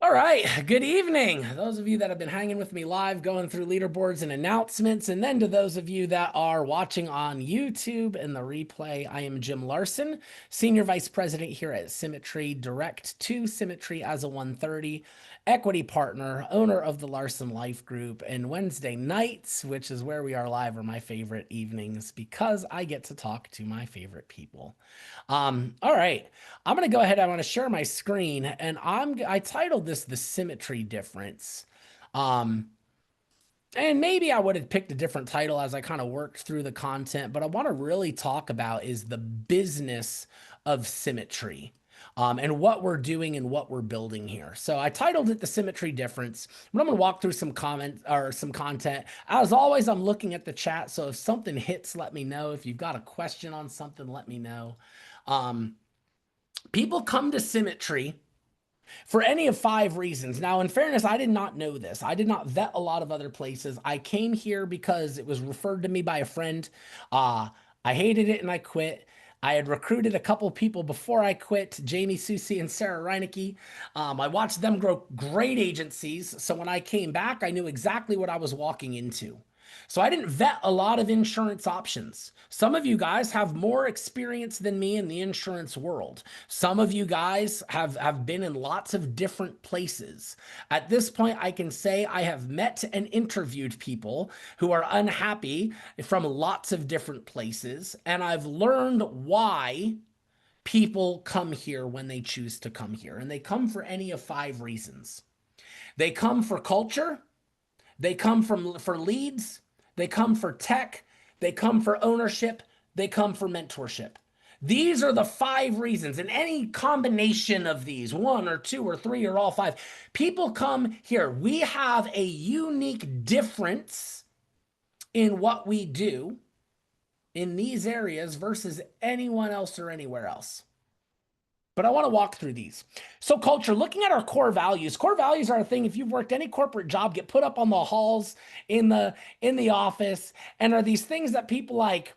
All right, good evening. Those of you that have been hanging with me live, going through leaderboards and announcements, and then to those of you that are watching on YouTube and the replay, I am Jim Larson, Senior Vice President here at Symmetry, Direct to Symmetry as a 130, equity partner, owner of the Larson Life Group, and Wednesday nights, which is where we are live, are my favorite evenings because I get to talk to my favorite people. All right. I'm going to go ahead. I want to share my screen and I titled this The Symmetry Difference. Um, and maybe I would have picked a different title as I kind of worked through the content, but I want to really talk about is the business of symmetry. And what we're doing and what we're building here. So I titled it The Symmetry Difference, but I'm going to walk through some comments or some content. As always, I'm looking at the chat. So if something hits, let me know. If you've got a question on something, let me know. Um, People come to Symmetry for any of five reasons. Now, in fairness, I did not know this. I did not vet a lot of other places. I came here because it was referred to me by a friend. I hated it and I quit. I had recruited a couple people before I quit, Jamie Susie and Sarah Reinecke. I watched them grow great agencies. So when I came back, I knew exactly what I was walking into. So I didn't vet a lot of insurance options. Some of you guys have more experience than me in the insurance world. Some of you guys have been in lots of different places. At this point, I can say I have met and interviewed people who are unhappy from lots of different places, and I've learned why people come here when they choose to come here. And they come for any of five reasons. They come for culture, they come for leads, they come for tech, they come for ownership, they come for mentorship. These are the five reasons, and any combination of these, one or two or three or all five, people come here. We have a unique difference in what we do in these areas versus anyone else or anywhere else. But I want to walk through these. So culture, looking at our core values. Core values are a thing. If you've worked any corporate job, get put up on the halls in the office, and are these things that people like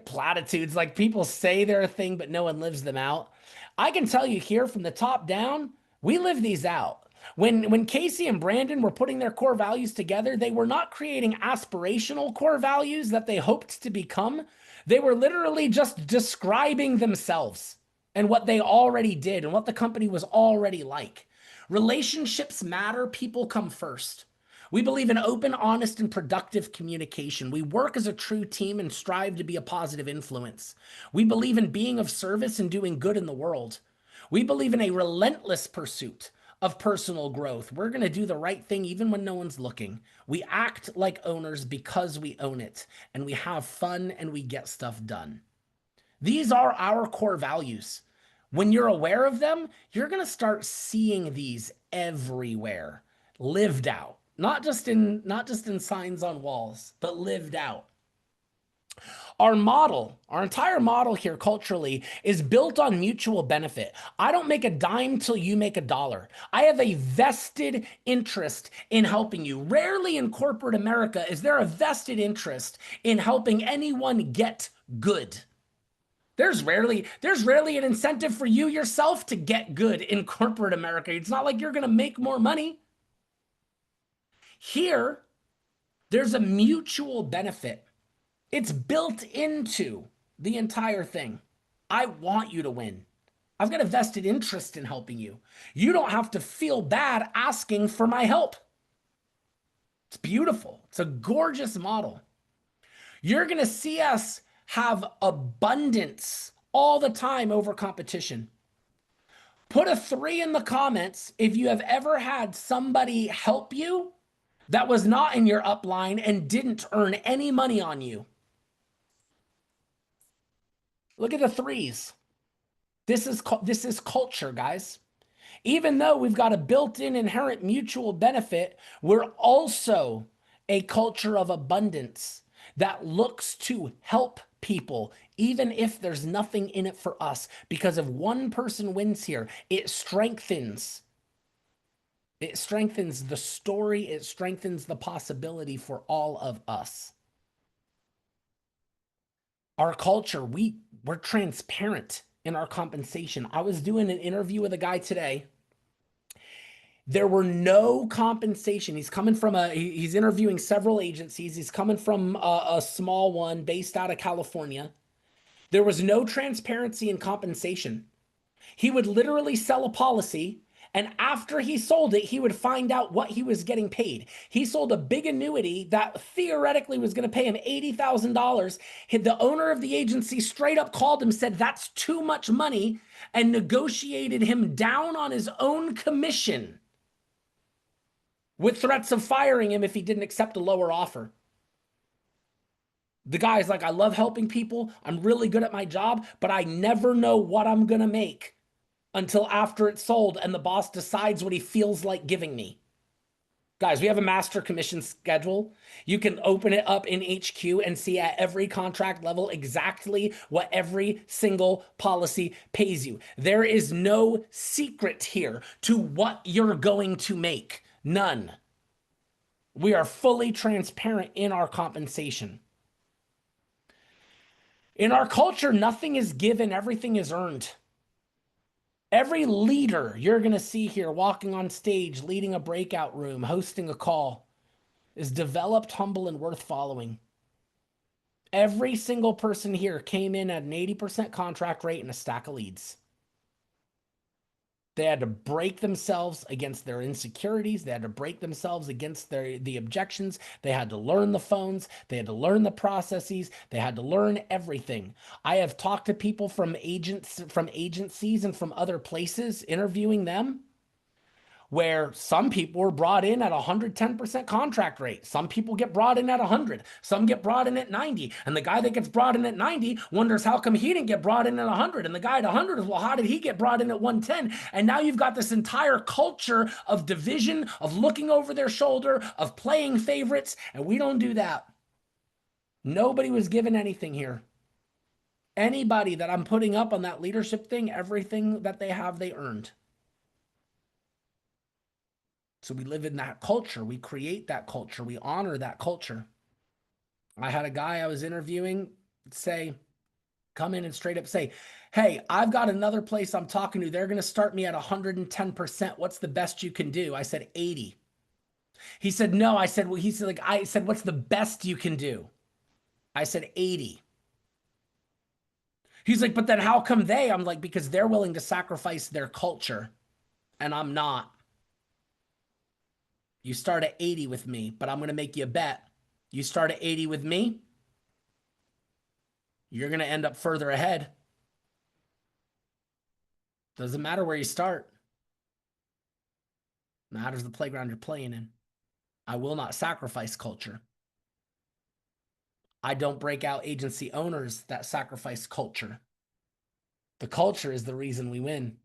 platitudes, like people say they're a thing, but no one lives them out. I can tell you here from the top down, we live these out. When Casey and Brandon were putting their core values together, they were not creating aspirational core values that they hoped to become. They were literally just describing themselves and what they already did and what the company was already like. Relationships matter, people come first. We believe in open, honest, and productive communication. We work as a true team and strive to be a positive influence. We believe in being of service and doing good in the world. We believe in a relentless pursuit of personal growth. We're going to do the right thing even when no one's looking. We act like owners because we own it, and we have fun and we get stuff done. These are our core values. When you're aware of them, you're going to start seeing these everywhere, lived out. Not just in signs on walls, but lived out. Our model, our entire model here culturally is built on mutual benefit. I don't make a dime till you make a dollar. I have a vested interest in helping you. Rarely in corporate America is there a vested interest in helping anyone get good. There's rarely an incentive for you yourself to get good in corporate America. It's not like you're going to make more money. Here, there's a mutual benefit. It's built into the entire thing. I want you to win. I've got a vested interest in helping you. You don't have to feel bad asking for my help. It's beautiful. It's a gorgeous model. You're going to see us have abundance all the time over competition. Put a 3 in the comments if you have ever had somebody help you that was not in your upline and didn't earn any money on you. Look at the 3s. This is culture, guys. Even though we've got a built-in inherent mutual benefit, we're also a culture of abundance that looks to help people, even if there's nothing in it for us. Because if one person wins here, it strengthens. It strengthens the story. It strengthens the possibility for all of us. Our culture, we're transparent in our compensation. I was doing an interview with a guy today, There were no compensation. He's interviewing several agencies. He's coming from a small one based out of California. There was no transparency in compensation. He would literally sell a policy, and after he sold it, he would find out what he was getting paid. He sold a big annuity that theoretically was going to pay him $80,000. The owner of the agency straight up called him, said that's too much money, and negotiated him down on his own commission with threats of firing him if he didn't accept a lower offer. The guy's like, I love helping people. I'm really good at my job, but I never know what I'm going to make until after it's sold and the boss decides what he feels like giving me. Guys, we have a master commission schedule. You can open it up in HQ and see at every contract level exactly what every single policy pays you. There is no secret here to what you're going to make. None. We are fully transparent in our compensation. In our culture, nothing is given, everything is earned. Every leader you're going to see here walking on stage, leading a breakout room, hosting a call, is developed, humble, and worth following. Every single person here came in at an 80% contract rate and a stack of leads. They had to break themselves against their insecurities. They had to break themselves against the objections. They had to learn the phones. They had to learn the processes. They had to learn everything. I have talked to people from agencies and from other places, interviewing them, where some people were brought in at 110% contract rate. Some people get brought in at 100. Some get brought in at 90. And the guy that gets brought in at 90 wonders how come he didn't get brought in at 100. And the guy at 100 is, well, how did he get brought in at 110? And now you've got this entire culture of division, of looking over their shoulder, of playing favorites. And we don't do that. Nobody was given anything here. Anybody that I'm putting up on that leadership thing, everything that they have, they earned. So we live in that culture. We create that culture. We honor that culture. I had a guy I was interviewing come in and straight up say, hey, I've got another place I'm talking to. They're going to start me at 110%. What's the best you can do? I said, 80. He said, no. I said, well, I said, what's the best you can do? I said, 80. He's like, but then how come they? I'm like, because they're willing to sacrifice their culture and I'm not. You start at 80 with me, but I'm going to make you a bet. You start at 80 with me, you're going to end up further ahead. Doesn't matter where you start. Matters the playground you're playing in. I will not sacrifice culture. I don't break out agency owners that sacrifice culture. The culture is the reason we win.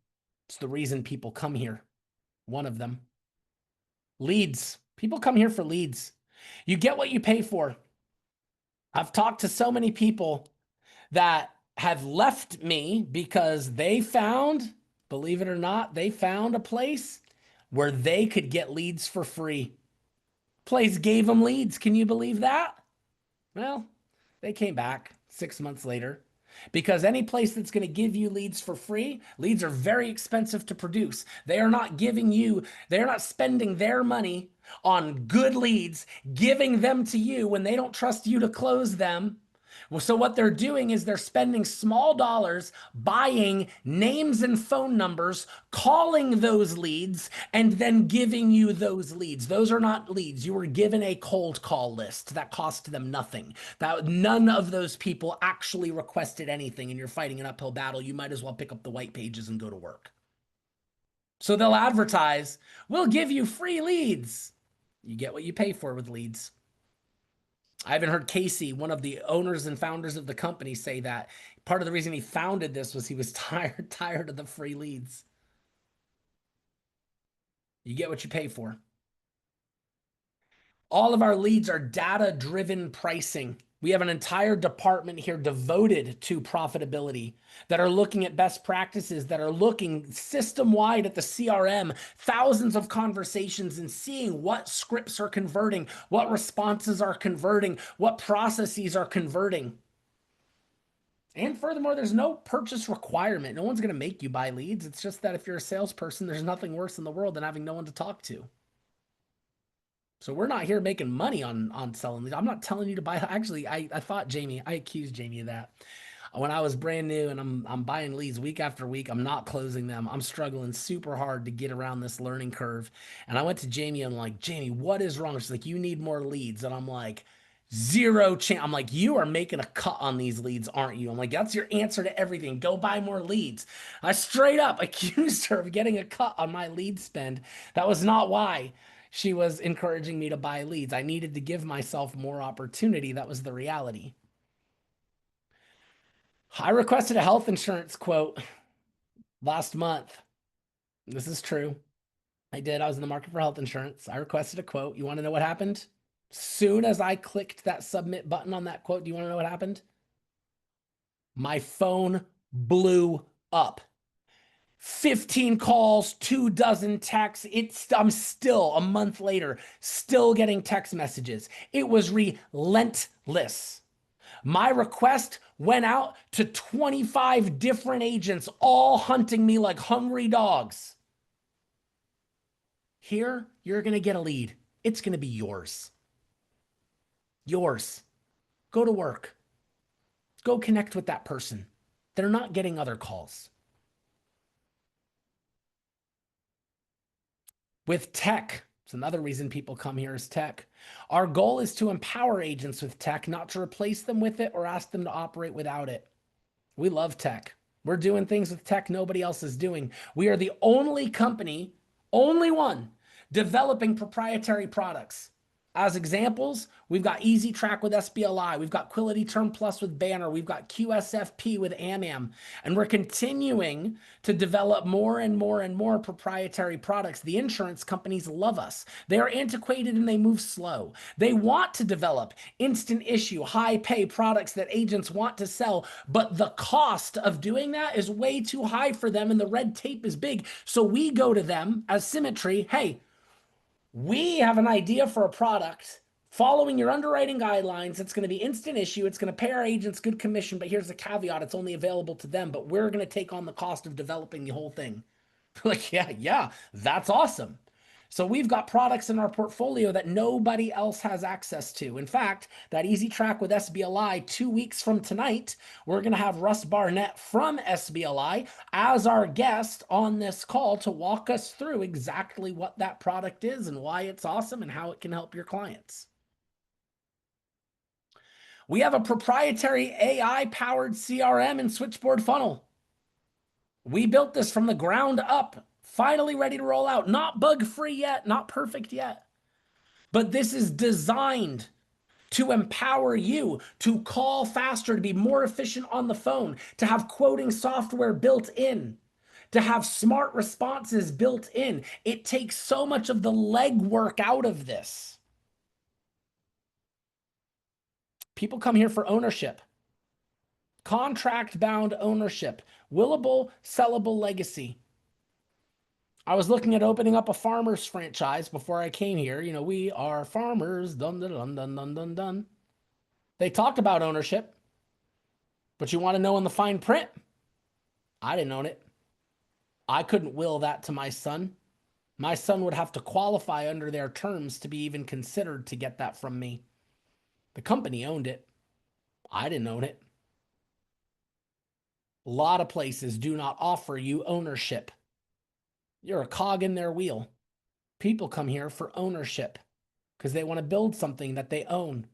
It's the reason people come here. One of them. Leads. People come here for leads. You get what you pay for. I've talked to so many people that have left me because they found, believe it or not, they found a place where they could get leads for free. Place gave them leads. Can you believe that? Well, they came back 6 months later. Because any place that's going to give you leads for free, leads are very expensive to produce. They are not spending their money on good leads, giving them to you when they don't trust you to close them. Well, so what they're doing is they're spending small dollars buying names and phone numbers, calling those leads, and then giving you those leads. Those are not leads. You were given a cold call list that cost them nothing. None of those people actually requested anything, and you're fighting an uphill battle. You might as well pick up the white pages and go to work. So they'll advertise, we'll give you free leads. You get what you pay for with leads. I haven't heard Casey, one of the owners and founders of the company, say that part of the reason he founded this was he was tired of the free leads. You get what you pay for. All of our leads are data-driven pricing. We have an entire department here devoted to profitability that are looking at best practices, that are looking system-wide at the CRM, thousands of conversations, and seeing what scripts are converting, what responses are converting, what processes are converting. And furthermore, there's no purchase requirement. No one's going to make you buy leads. It's just that if you're a salesperson, there's nothing worse in the world than having no one to talk to. So we're not here making money on selling leads. I'm not telling you to buy. Actually, I thought Jamie, I accused Jamie of that. When I was brand new and I'm buying leads week after week, I'm not closing them. I'm struggling super hard to get around this learning curve. And I went to Jamie and I'm like, Jamie, what is wrong? She's like, you need more leads. And I'm like, zero chance. I'm like, you are making a cut on these leads, aren't you? I'm like, that's your answer to everything. Go buy more leads. I straight up accused her of getting a cut on my lead spend. That was not why she was encouraging me to buy leads. I needed to give myself more opportunity. That was the reality. I requested a health insurance quote last month. This is true. I did. I was in the market for health insurance. I requested a quote. You want to know what happened? Soon as I clicked that submit button on that quote, do you want to know what happened? My phone blew up. 15 calls, 24 texts. I'm still a month later, still getting text messages. It was relentless. My request went out to 25 different agents, all hunting me like hungry dogs. Here, you're going to get a lead. It's going to be yours. Yours. Go to work. Go connect with that person. They're not getting other calls. With tech, it's another reason people come here is tech. Our goal is to empower agents with tech, not to replace them with it or ask them to operate without it. We love tech. We're doing things with tech nobody else is doing. We are the only company, only one, developing proprietary products. As examples, we've got Easy Track with SBLI, we've got Quility Term Plus with Banner, we've got QSFP with AMAM, and we're continuing to develop more and more and more proprietary products. The insurance companies love us. They are antiquated and they move slow. They want to develop instant issue, high pay products that agents want to sell, but the cost of doing that is way too high for them and the red tape is big. So we go to them as Symmetry, hey, we have an idea for a product following your underwriting guidelines. It's going to be instant issue. It's going to pay our agents good commission, but here's the caveat. It's only available to them, but we're going to take on the cost of developing the whole thing. Like, yeah, that's awesome. So we've got products in our portfolio that nobody else has access to. In fact, that Easy Track with SBLI, 2 weeks from tonight, we're going to have Russ Barnett from SBLI as our guest on this call to walk us through exactly what that product is and why it's awesome and how it can help your clients. We have a proprietary AI-powered CRM and switchboard funnel. We built this from the ground up, finally ready to roll out. Not bug-free yet, not perfect yet. But this is designed to empower you to call faster, to be more efficient on the phone, to have quoting software built in, to have smart responses built in. It takes so much of the legwork out of this. People come here for ownership. Contract-bound ownership. Willable, sellable legacy. I was looking at opening up a farmer's franchise before I came here. You know, we are farmers. Dun, dun, dun, dun, dun, dun, dun. They talked about ownership, but you want to know in the fine print? I didn't own it. I couldn't will that to my son. My son would have to qualify under their terms to be even considered to get that from me. The company owned it. I didn't own it. A lot of places do not offer you ownership. You're a cog in their wheel. People come here for ownership because they want to build something that they own.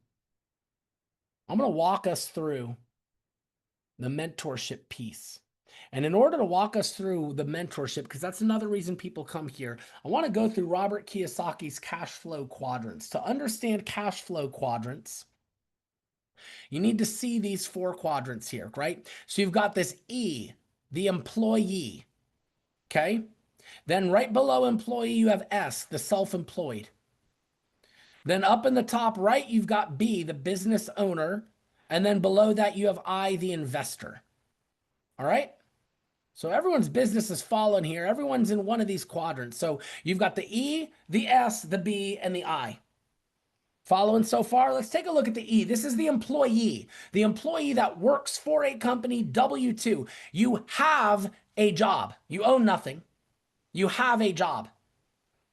I'm going to walk us through the mentorship piece. And in order to walk us through the mentorship, because that's another reason people come here, I want to go through Robert Kiyosaki's cash flow quadrants. To understand cash flow quadrants, you need to see these 4 quadrants here, right? So you've got this E, the employee, okay? Then right below employee, you have S, the self-employed. Then up in the top right, you've got B, the business owner. And then below that, you have I, the investor. All right? So everyone's business is fallen here. Everyone's in one of these quadrants. So you've got the E, the S, the B, and the I. Following so far? Let's take a look at the E. This is the employee. The employee that works for a company, W-2. You have a job. You own nothing. You have a job.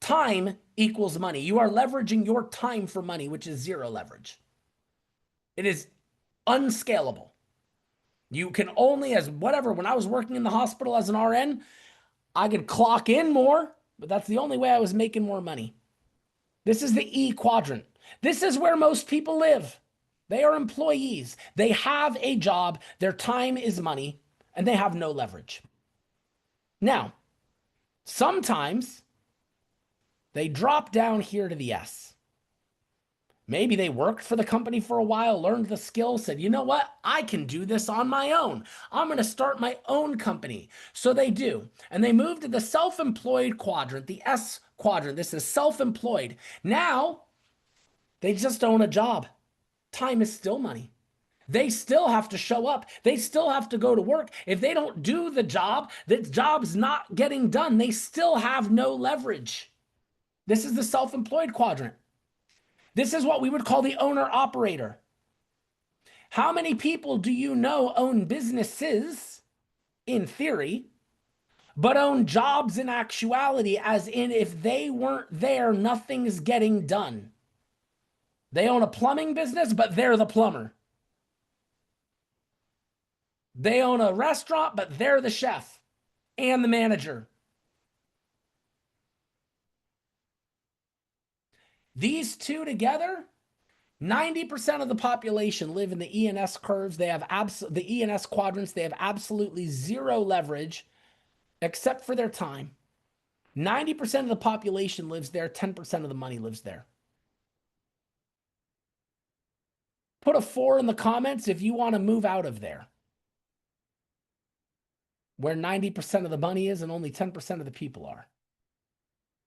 Time equals money. You are leveraging your time for money, which is zero leverage. It is unscalable. You can only, as whatever, when I was working in the hospital as an RN, I could clock in more, but that's the only way I was making more money. This is the E quadrant. This is where most people live. They are employees. They have a job. Their time is money, and they have no leverage. Now, sometimes they drop down here to the S. Maybe they worked for the company for a while, learned the skill, said, you know what? I can do this on my own. I'm going to start my own company. So they do. And they move to the self-employed quadrant, the S quadrant. This is self-employed. Now, they just own a job. Time is still money. They still have to show up. They still have to go to work. If they don't do the job's not getting done. They still have no leverage. This is the self-employed quadrant. This is what we would call the owner-operator. How many people do you know own businesses, in theory, but own jobs in actuality, as in if they weren't there, nothing's getting done? They own a plumbing business, but they're the plumber. They own a restaurant, but they're the chef and the manager. These two together, 90% of the population live in the E and S curves. They have the E and S quadrants. They have absolutely zero leverage except for their time. 90% of the population lives there. 10% of the money lives there. Put a 4 in the comments if you want to move out of there, where 90% of the money is and only 10% of the people are.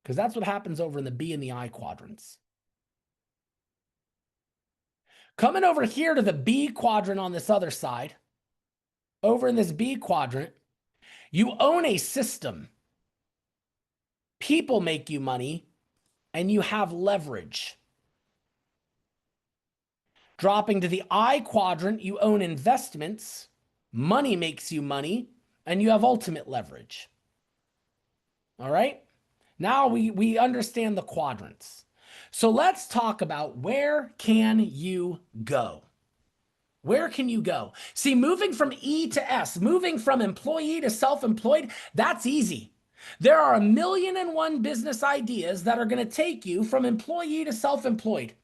Because that's what happens over in the B and the I quadrants. Coming over here to the B quadrant on this other side, over in this B quadrant, you own a system. People make you money, and you have leverage. Dropping to the I quadrant, you own investments. Money makes you money, and you have ultimate leverage. All right? Now we understand the quadrants. So let's talk about where can you go? Where can you go? See, moving from E to S, moving from employee to self-employed, that's easy. There are 1,000,001 business ideas that are going to take you from employee to self-employed.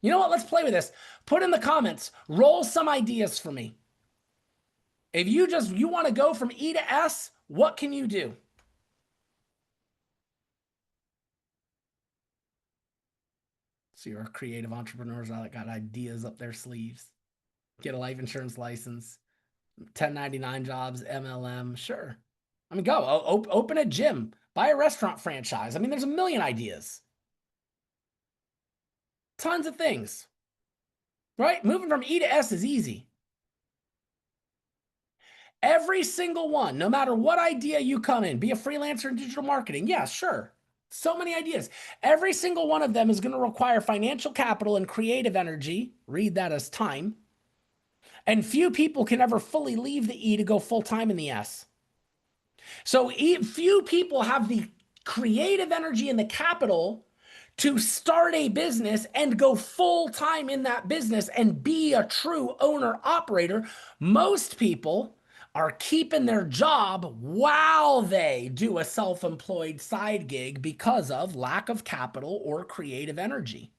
You know what? Let's play with this. Put in the comments, roll some ideas for me. If you want to go from E to S, what can you do? So you're creative entrepreneurs that got ideas up their sleeves. Get a life insurance license, 1099 jobs, MLM, sure. I mean, go open a gym, buy a restaurant franchise. I mean, there's a million ideas. Tons of things, right? Moving from E to S is easy. Every single one, no matter what idea you come in, be a freelancer in digital marketing. Yeah, sure. So many ideas. Every single one of them is going to require financial capital and creative energy. Read that as time. And few people can ever fully leave the E to go full-time in the S. So few people have the creative energy and the capital to start a business and go full-time in that business and be a true owner-operator. Most people are keeping their job while they do a self-employed side gig because of lack of capital or creative energy.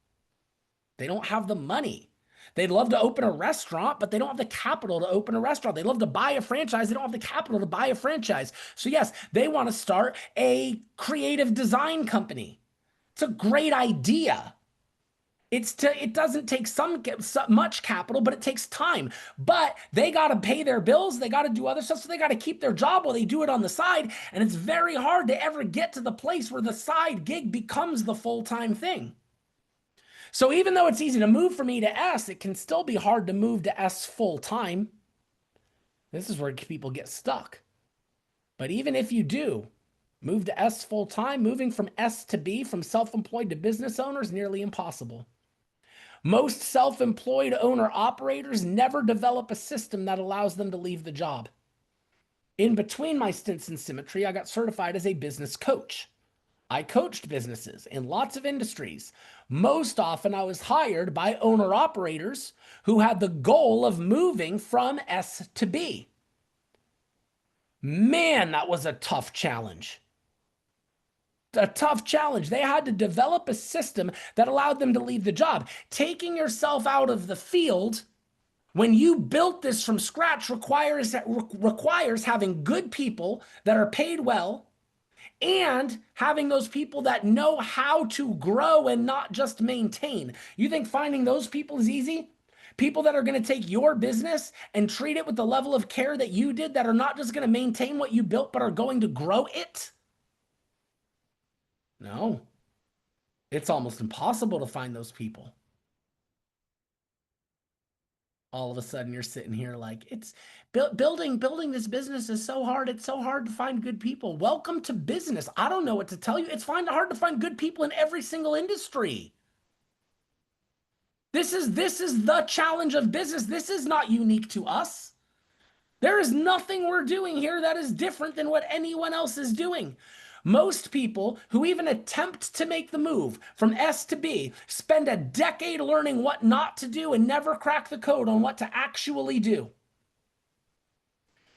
They don't have the money. They'd love to open a restaurant, but they don't have the capital to open a restaurant. They'd love to buy a franchise. They don't have the capital to buy a franchise. So yes, they want to start a creative design company. It's a great idea. It doesn't take much capital, but it takes time. But they got to pay their bills. They got to do other stuff. So they got to keep their job while they do it on the side. And it's very hard to ever get to the place where the side gig becomes the full-time thing. So even though it's easy to move from E to S, it can still be hard to move to S full-time. This is where people get stuck. But even if you do move to S full-time, moving from S to B, from self-employed to business owner, is nearly impossible. Most self-employed owner-operators never develop a system that allows them to leave the job. In between my stints in Symmetry, I got certified as a business coach. I coached businesses in lots of industries. Most often, I was hired by owner-operators who had the goal of moving from S to B. Man, that was a tough challenge. A tough challenge. They had to develop a system that allowed them to leave the job. Taking yourself out of the field when you built this from scratch requires having good people that are paid well and having those people that know how to grow and not just maintain. You think finding those people is easy? People that are going to take your business and treat it with the level of care that you did, that are not just going to maintain what you built, but are going to grow it? No, it's almost impossible to find those people. All of a sudden you're sitting here like, it's building this business is so hard. It's so hard to find good people. Welcome to business. I don't know what to tell you. It's hard to find good people in every single industry. This is the challenge of business. This is not unique to us. There is nothing we're doing here that is different than what anyone else is doing. Most people who even attempt to make the move from S to B spend a decade learning what not to do and never crack the code on what to actually do.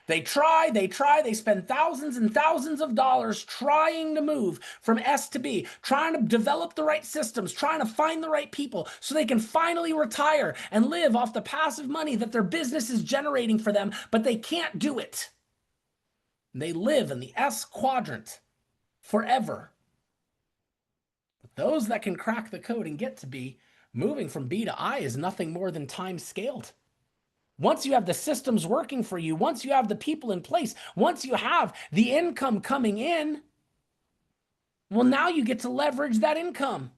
They they spend thousands and thousands of dollars trying to move from S to B, trying to develop the right systems, trying to find the right people so they can finally retire and live off the passive money that their business is generating for them, but they can't do it. They live in the S quadrant forever. But those that can crack the code and get to B, moving from B to I is nothing more than time scaled. Once you have the systems working for you, once you have the people in place, once you have the income coming in, well, now you get to leverage that income.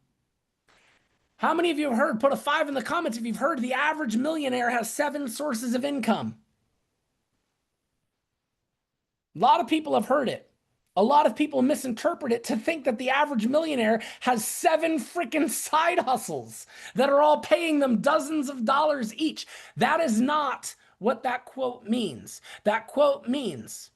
How many of you have heard, put a 5 in the comments if you've heard the average millionaire has 7 sources of income? A lot of people have heard it. A lot of people misinterpret it to think that the average millionaire has 7 freaking side hustles that are all paying them dozens of dollars each. That is not what that quote means. That quote means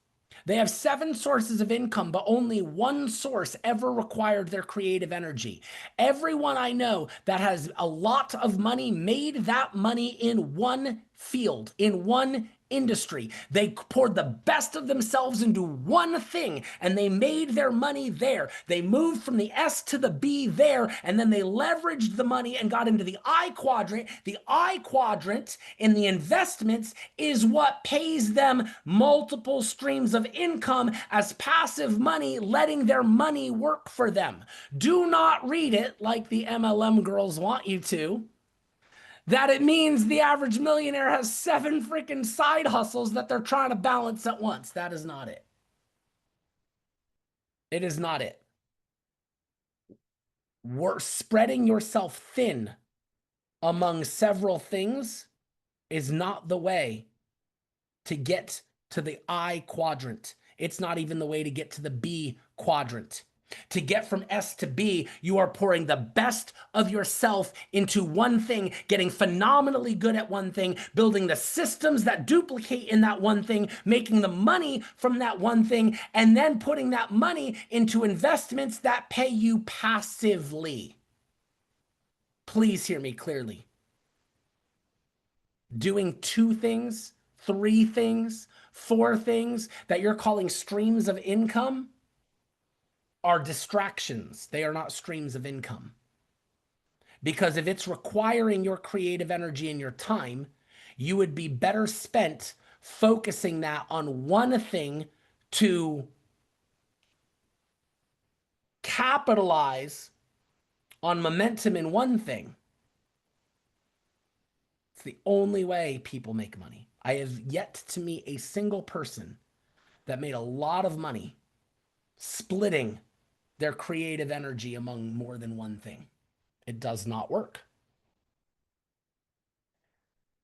they have 7 sources of income, but only 1 source ever required their creative energy. Everyone I know that has a lot of money made that money in one field, in one industry. They poured the best of themselves into one thing and they made their money there. They moved from the S to the B there, and then they leveraged the money and got into the I quadrant. The I quadrant in the investments is what pays them multiple streams of income as passive money, letting their money work for them. Do not read it like the MLM girls want you to, that it means the average millionaire has 7 freaking side hustles that they're trying to balance at once. That is not it. It is not it. We're spreading yourself thin among several things is not the way to get to the I quadrant. It's not even the way to get to the B quadrant. To get from S to B, you are pouring the best of yourself into one thing, getting phenomenally good at one thing, building the systems that duplicate in that one thing, making the money from that one thing, and then putting that money into investments that pay you passively. Please hear me clearly. Doing 2 things, 3 things, 4 things that you're calling streams of income are distractions. They are not streams of income. Because if it's requiring your creative energy and your time, you would be better spent focusing that on one thing to capitalize on momentum in one thing. It's the only way people make money. I have yet to meet a single person that made a lot of money splitting their creative energy among more than one thing. It does not work.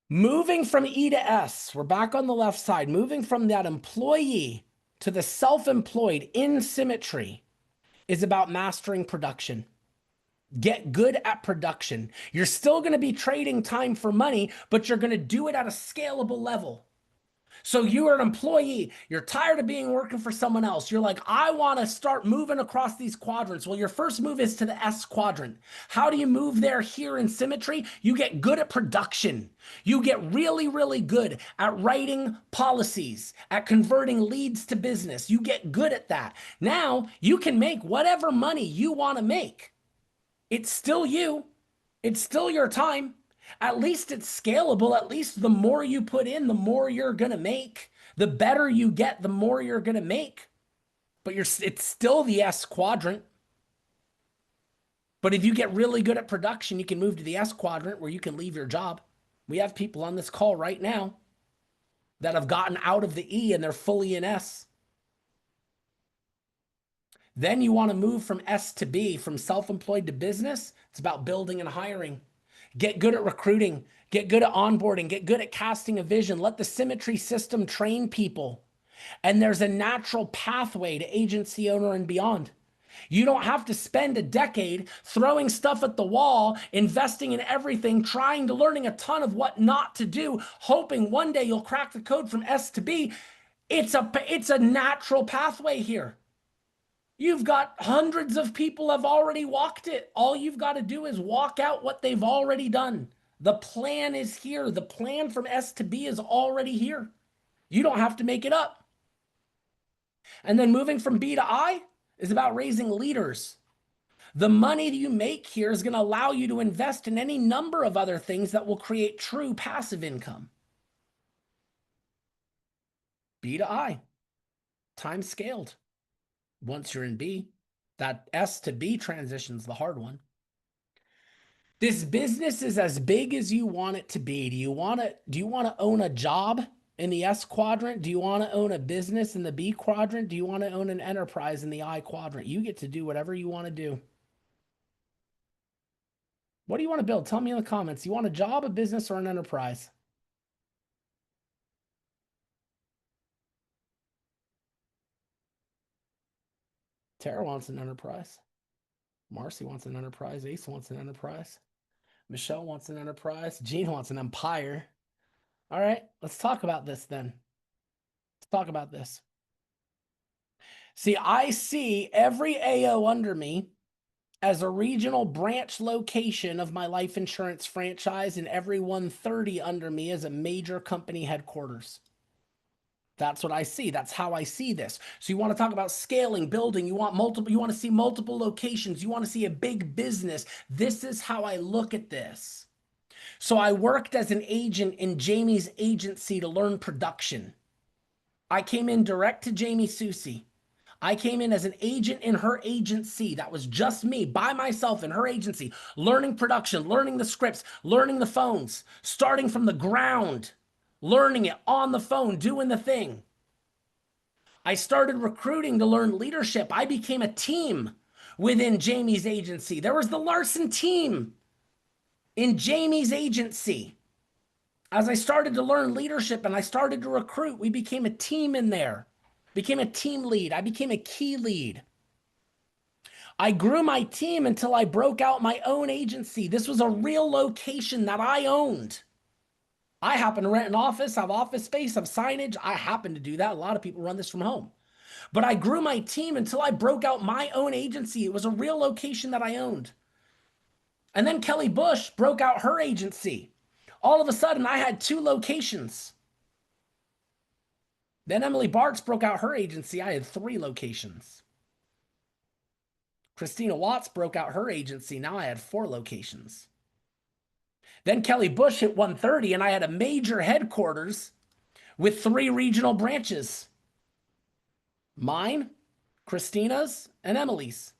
Moving from E to S, we're back on the left side, moving from that employee to the self-employed in Symmetry is about mastering production. Get good at production. You're still going to be trading time for money, but you're going to do it at a scalable level. So you are an employee. You're tired of being working for someone else. You're like, I want to start moving across these quadrants. Well, your first move is to the S quadrant. How do you move there here in Symmetry? You get good at production. You get really, really good at writing policies, at converting leads to business. You get good at that. Now you can make whatever money you want to make. It's still you. It's still your time. At least it's scalable. At least the more you put in, the more you're going to make. The better you get, the more you're going to make. But it's still the S quadrant. But if you get really good at production, you can move to the S quadrant where you can leave your job. We have people on this call right now that have gotten out of the E and they're fully in S. Then you want to move from S to B, from self-employed to business. It's about building and hiring. Get good at recruiting. Get good at onboarding. Get good at casting a vision. Let the Symmetry system train people. And there's a natural pathway to agency owner and beyond. You don't have to spend a decade throwing stuff at the wall, investing in everything, trying to learning a ton of what not to do, hoping one day you'll crack the code from S to B. It's a natural pathway here. You've got hundreds of people have already walked it. All you've got to do is walk out what they've already done. The plan is here. The plan from S to B is already here. You don't have to make it up. And then moving from B to I is about raising leaders. The money that you make here is going to allow you to invest in any number of other things that will create true passive income. B to I, time scaled. Once you're in B, that S to B transition's the hard one. This business is as big as you want it to be. Do you want to own a job in the S quadrant? Do you want to own a business in the B quadrant? Do you want to own an enterprise in the I quadrant? You get to do whatever you want to do. What do you want to build? Tell me in the comments. You want a job, a business, or an enterprise? Tara wants an enterprise. Marcy wants an enterprise. Ace wants an enterprise. Michelle wants an enterprise. Gene wants an empire. All right, let's talk about this then. Let's talk about this. See, I see every AO under me as a regional branch location of my life insurance franchise, and every 130 under me as a major company headquarters. That's what I see. That's how I see this. So you want to talk about scaling, building, you want to see multiple locations, you want to see a big business. This is how I look at this. So I worked as an agent in Jamie's agency to learn production. I came in direct to Jamie Susie. I came in as an agent in her agency. That was just me by myself in her agency, learning production, learning the scripts, learning the phones, starting from the ground, learning it on the phone, doing the thing. I started recruiting to learn leadership. I became a team within Jamie's agency. There was the Larson team in Jamie's agency. As I started to learn leadership and I started to recruit, we became a team in there. Became a team lead. I became a key lead. I grew my team until I broke out my own agency. This was a real location that I owned. I happen to rent an office, have office space, have signage. I happen to do that. A lot of people run this from home. But I grew my team until I broke out my own agency. It was a real location that I owned. And then Kelly Bush broke out her agency. All of a sudden, I had 2 locations. Then Emily Bartz broke out her agency. I had 3 locations. Christina Watts broke out her agency. Now I had 4 locations. Then Kelly Bush hit 130, and I had a major headquarters with 3 regional branches. Mine, Christina's, and Emily's.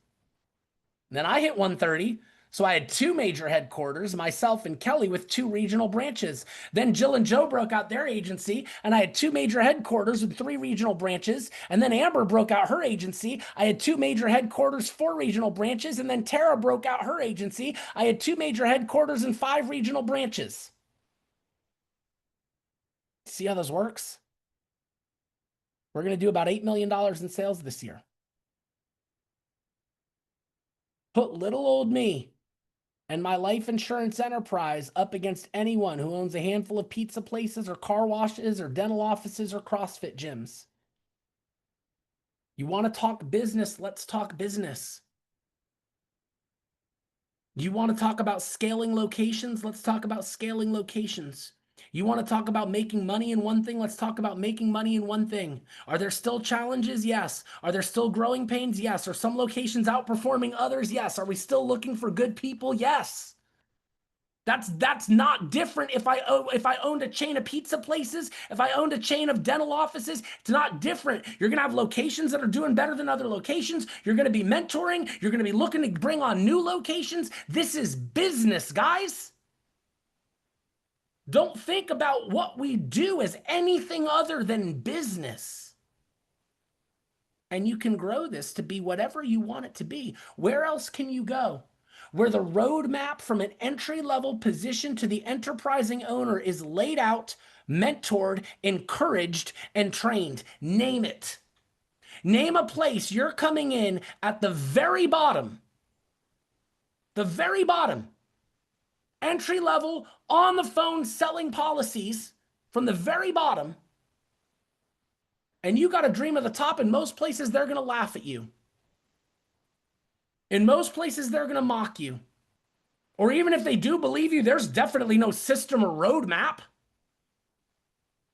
And then I hit 130, so I had 2 major headquarters, myself and Kelly, with 2 regional branches. Then Jill and Joe broke out their agency, and I had 2 major headquarters with 3 regional branches. And then Amber broke out her agency. I had 2 major headquarters, 4 regional branches. And then Tara broke out her agency. I had 2 major headquarters and 5 regional branches. See how this works? We're going to do about $8 million in sales this year. Put little old me and my life insurance enterprise up against anyone who owns a handful of pizza places or car washes or dental offices or CrossFit gyms. You want to talk business? Let's talk business. You want to talk about scaling locations? Let's talk about scaling locations. You want to talk about making money in one thing? Let's talk about making money in one thing. Are there still challenges? Yes. Are there still growing pains? Yes. Are some locations outperforming others? Yes. Are we still looking for good people? Yes. That's not different if I owned a chain of pizza places, if I owned a chain of dental offices, it's not different. You're going to have locations that are doing better than other locations. You're going to be mentoring, you're going to be looking to bring on new locations. This is business, guys. Don't think about what we do as anything other than business. And you can grow this to be whatever you want it to be. Where else can you go? Where the roadmap from an entry level position to the enterprising owner is laid out, mentored, encouraged, and trained. Name it. Name a place you're coming in at the very bottom, entry level, on the phone selling policies from the very bottom. And you got a dream at the top. In most places, they're going to laugh at you. In most places, they're going to mock you. Or even if they do believe you, there's definitely no system or roadmap.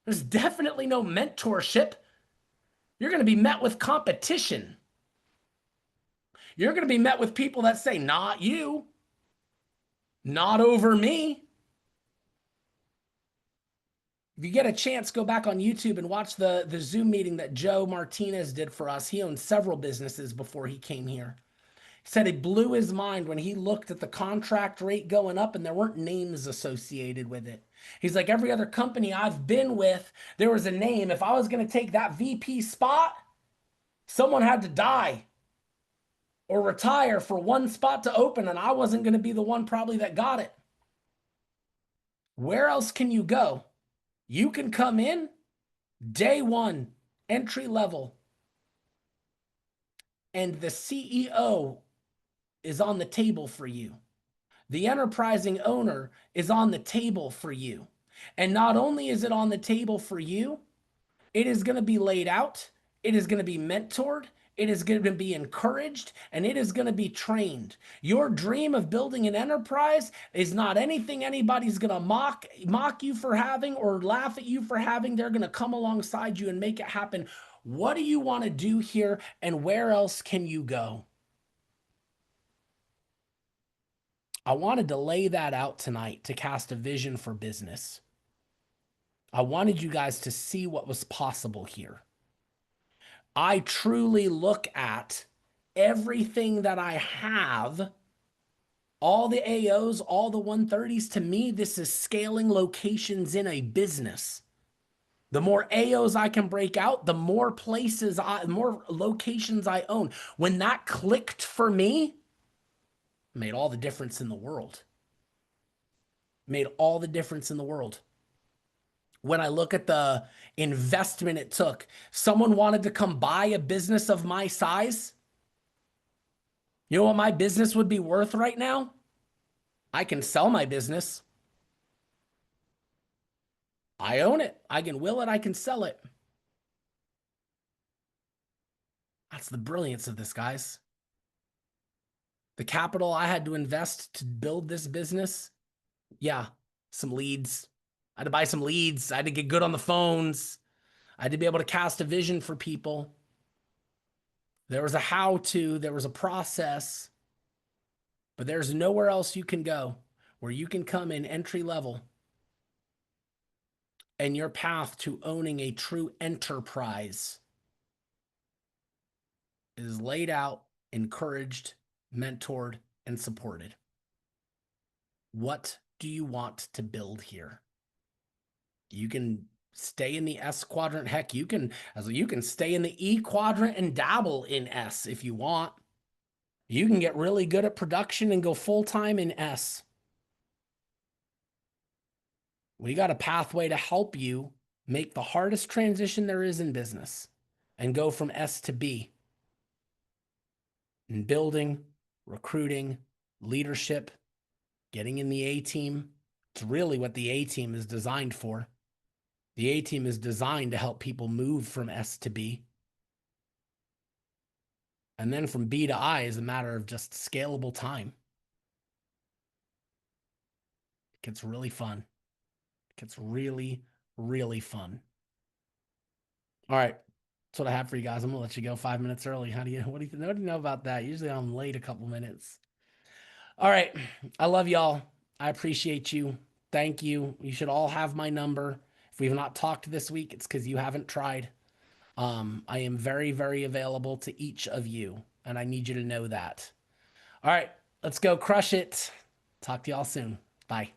There's definitely no mentorship. You're going to be met with competition. You're going to be met with people that say, not you, not over me. If you get a chance, go back on YouTube and watch the Zoom meeting that Joe Martinez did for us. He owned several businesses before he came here. He said it blew his mind when he looked at the contract rate going up and there weren't names associated with it. He's like, every other company I've been with, there was a name. If I was going to take that VP spot, someone had to die or retire for one spot to open, and I wasn't going to be the one probably that got it. Where else can you go? You can come in day one, entry level, and the CEO is on the table for you. The enterprising owner is on the table for you. And not only is it on the table for you, it is going to be laid out, it is going to be mentored, it is going to be encouraged, and it is going to be trained. Your dream of building an enterprise is not anything anybody's going to mock you for having or laugh at you for having. They're going to come alongside you and make it happen. What do you want to do here, and where else can you go? I wanted to lay that out tonight to cast a vision for business. I wanted you guys to see what was possible here. I truly look at everything that I have, all the AOs, all the 130s. To me, this is scaling locations in a business. The more AOs I can break out, the more more locations I own. When that clicked for me, it made all the difference in the world. Made all the difference in the world. When I look at the investment it took, someone wanted to come buy a business of my size. You know what my business would be worth right now? I can sell my business. I own it. I can will it. I can sell it. That's the brilliance of this, guys. The capital I had to invest to build this business, yeah, some leads. I had to buy some leads. I had to get good on the phones. I had to be able to cast a vision for people. There was a how-to, there was a process, but there's nowhere else you can go where you can come in entry level and your path to owning a true enterprise is laid out, encouraged, mentored, and supported. What do you want to build here? You can stay in the S quadrant. Heck, you can stay in the E quadrant and dabble in S if you want. You can get really good at production and go full-time in S. We got a pathway to help you make the hardest transition there is in business and go from S to B in building, recruiting, leadership, getting in the A team. It's really what the A team is designed for. The A team is designed to help people move from S to B. And then from B to I is a matter of just scalable time. It gets really fun. It gets really, really fun. All right. That's what I have for you guys. I'm gonna let you go 5 minutes early. What do you know about that? Usually I'm late a couple minutes. All right. I love y'all. I appreciate you. Thank you. You should all have my number. If we've not talked this week, it's because you haven't tried. I am very, very available to each of you, and I need you to know that. All right, let's go crush it. Talk to y'all soon. Bye.